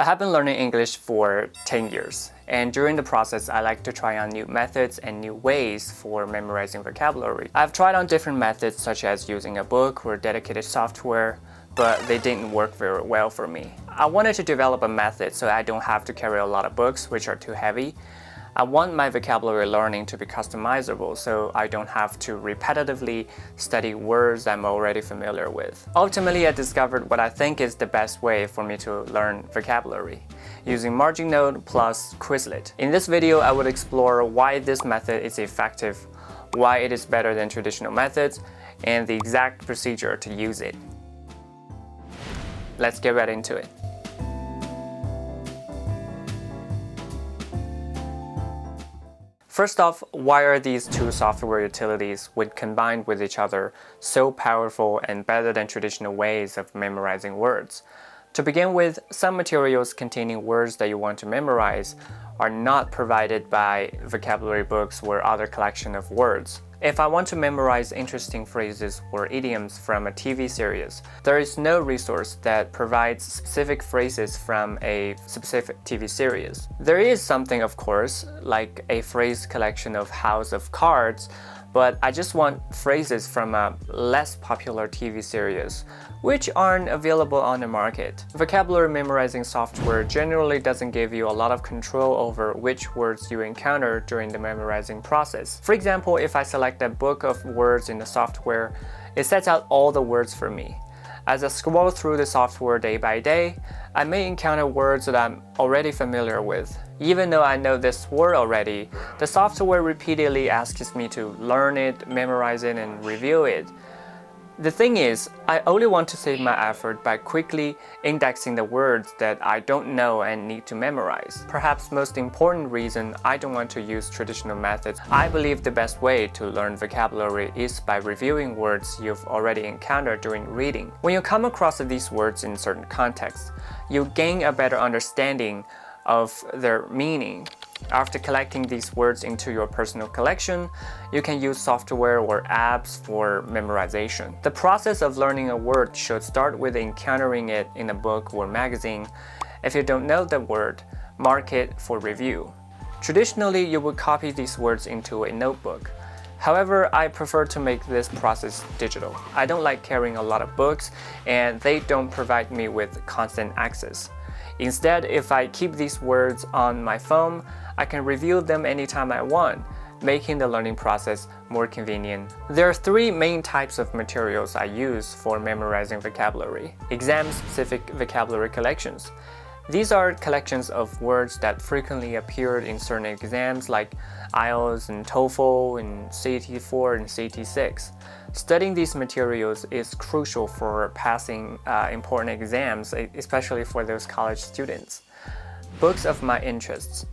I have been learning English for 10 years, and during the process, I like to try on new methods and new ways for memorizing vocabulary. I've tried on different methods such as using a book or dedicated software, but they didn't work very well for me. I wanted to develop a method so I don't have to carry a lot of books which are too heavy. I want my vocabulary learning to be customizable so I don't have to repetitively study words I'm already familiar with. Ultimately, I discovered what I think is the best way for me to learn vocabulary, using MarginNote plus Quizlet. In this video, I would explore why this method is effective, why it is better than traditional methods, and the exact procedure to use it. Let's get right into it. First off, why are these two software utilities, when combined with each other, so powerful and better than traditional ways of memorizing words? To begin with, some materials containing words that you want to memorize are not provided by vocabulary books or other collection of words. If I want to memorize interesting phrases or idioms from a TV series, there is no resource that provides specific phrases from a specific TV series. There is something, of course, like a phrase collection of House of Cards, but I just want phrases from a less popular TV series, which aren't available on the market. Vocabulary memorizing software generally doesn't give you a lot of control over which words you encounter during the memorizing process. For example, if I select a book of words in the software, it sets out all the words for me. As I scroll through the software day by day, I may encounter words that I'm already familiar with. Even though I know this word already, the software repeatedly asks me to learn it, memorize it, and review it. The thing is, I only want to save my effort by quickly indexing the words that I don't know and need to memorize. Perhaps most important reason I don't want to use traditional methods, I believe the best way to learn vocabulary is by reviewing words you've already encountered during reading. When you come across these words in certain contexts, you gain a better understanding of their meaning. After collecting these words into your personal collection, you can use software or apps for memorization. The process of learning a word should start with encountering it in a book or magazine. If you don't know the word, mark it for review. Traditionally, you would copy these words into a notebook. However, I prefer to make this process digital. I don't like carrying a lot of books, and they don't provide me with constant access. Instead, if I keep these words on my phone, I can review them anytime I want, making the learning process more convenient. There are three main types of materials I use for memorizing vocabulary. Exam-specific vocabulary collections. These are collections of words that frequently appeared in certain exams like IELTS and TOEFL and CET4 and CET6. Studying these materials is crucial for passing important exams, especially for those college students. Books of my interests.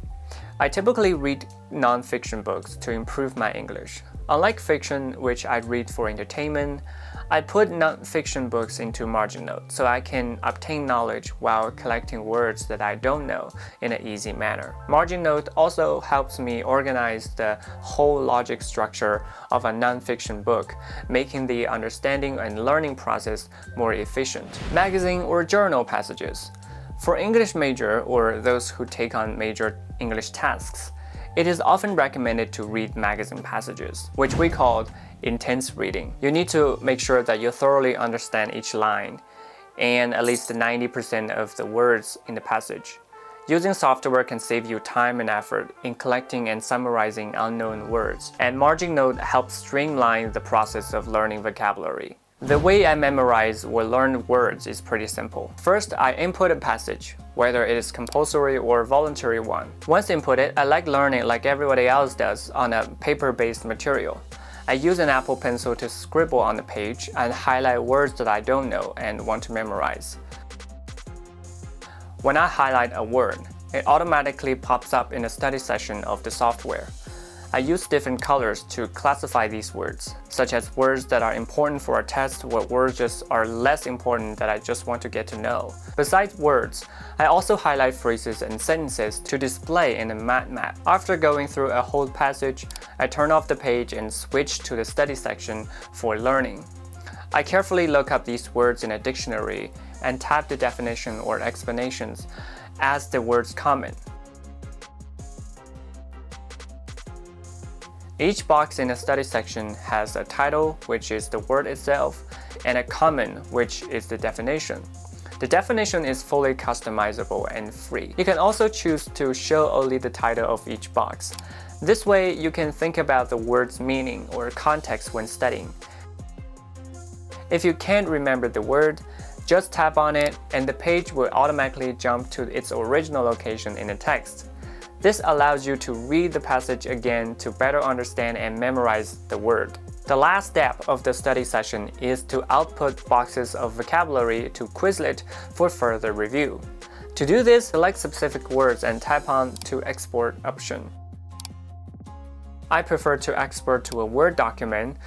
I typically read non-fiction books to improve my English. Unlike fiction, which I read for entertainment, I put non-fiction books into MarginNote so I can obtain knowledge while collecting words that I don't know in an easy manner. MarginNote also helps me organize the whole logic structure of a non-fiction book, making the understanding and learning process more efficient. Magazine or journal passages. For English major or those who take on major English tasks, it is often recommended to read magazine passages, which we call intense reading. You need to make sure that you thoroughly understand each line and at least 90% of the words in the passage. Using software can save you time and effort in collecting and summarizing unknown words, and MarginNote helps streamline the process of learning vocabulary. The way I memorize or learn words is pretty simple. First, I input a passage, whether it is compulsory or voluntary one. Once inputted, I like learning like everybody else does on a paper-based material. I use an Apple Pencil to scribble on the page and highlight words that I don't know and want to memorize. When I highlight a word, it automatically pops up in the study section of the software. I use different colors to classify these words, such as words that are important for a test or words just are less important that I just want to get to know. Besides words, I also highlight phrases and sentences to display in a mind map. After going through a whole passage, I turn off the page and switch to the study section for learning. I carefully look up these words in a dictionary and type the definition or explanations as the words common. Each box in the study section has a title, which is the word itself, and a comment, which is the definition. The definition is fully customizable and free. You can also choose to show only the title of each box. This way, you can think about the word's meaning or context when studying. If you can't remember the word, just tap on it and the page will automatically jump to its original location in the text. This allows you to read the passage again to better understand and memorize the word. The last step of the study session is to output boxes of vocabulary to Quizlet for further review. To do this, select specific words and tap on to export option. I prefer to export to a Word document.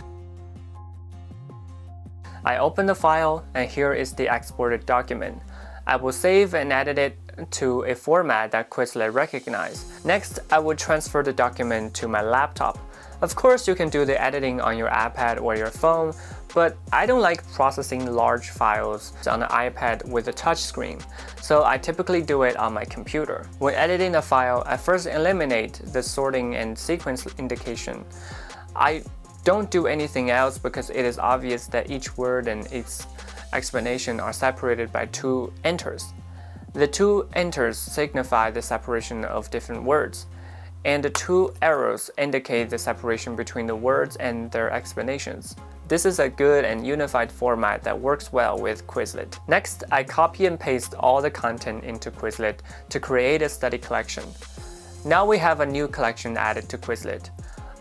I open the file and here is the exported document. I will save and edit it to a format that Quizlet recognizes. Next, I will transfer the document to my laptop. Of course, you can do the editing on your iPad or your phone, but I don't like processing large files on the iPad with a touchscreen, so I typically do it on my computer. When editing a file, I first eliminate the sorting and sequence indication. I don't do anything else because it is obvious that each word and its explanation are separated by two enters. The two enters signify the separation of different words, and the two arrows indicate the separation between the words and their explanations. This is a good and unified format that works well with Quizlet. Next, I copy and paste all the content into Quizlet to create a study collection. Now we have a new collection added to Quizlet.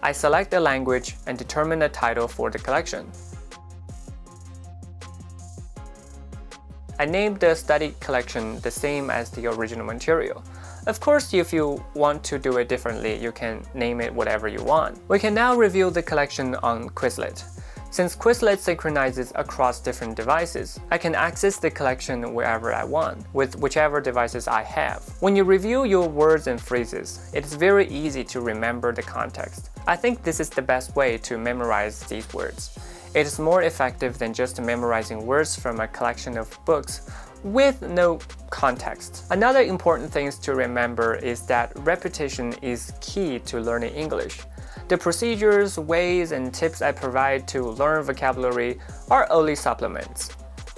I select the language and determine the title for the collection. I named the study collection the same as the original material. Of course, if you want to do it differently, you can name it whatever you want. We can now review the collection on Quizlet. Since Quizlet synchronizes across different devices, I can access the collection wherever I want, with whichever devices I have. When you review your words and phrases, it is very easy to remember the context. I think this is the best way to memorize these words. It is more effective than just memorizing words from a collection of books with no context. Another important thing to remember is that repetition is key to learning English. The procedures, ways, and tips I provide to learn vocabulary are only supplements.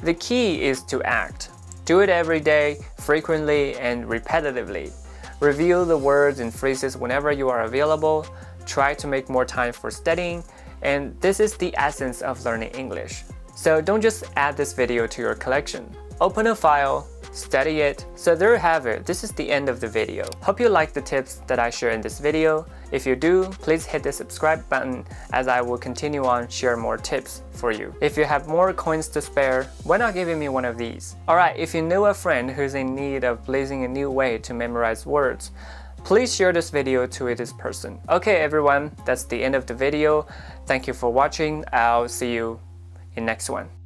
The key is to act. Do it every day, frequently, and repetitively. Review the words and phrases whenever you are available. Try to make more time for studying, and this is the essence of learning English. So don't just add this video to your collection. Open a file, study it. So there you have it. This is the end of the video. Hope you like the tips that I share in this video. If you do, please hit the subscribe button as I will continue on share more tips for you. If you have more coins to spare, why not give me one of these? Alright, if you know a friend who's in need of blazing a new way to memorize words, please share this video to this person. Okay everyone, that's the end of the video. Thank you for watching. I'll see you in next one.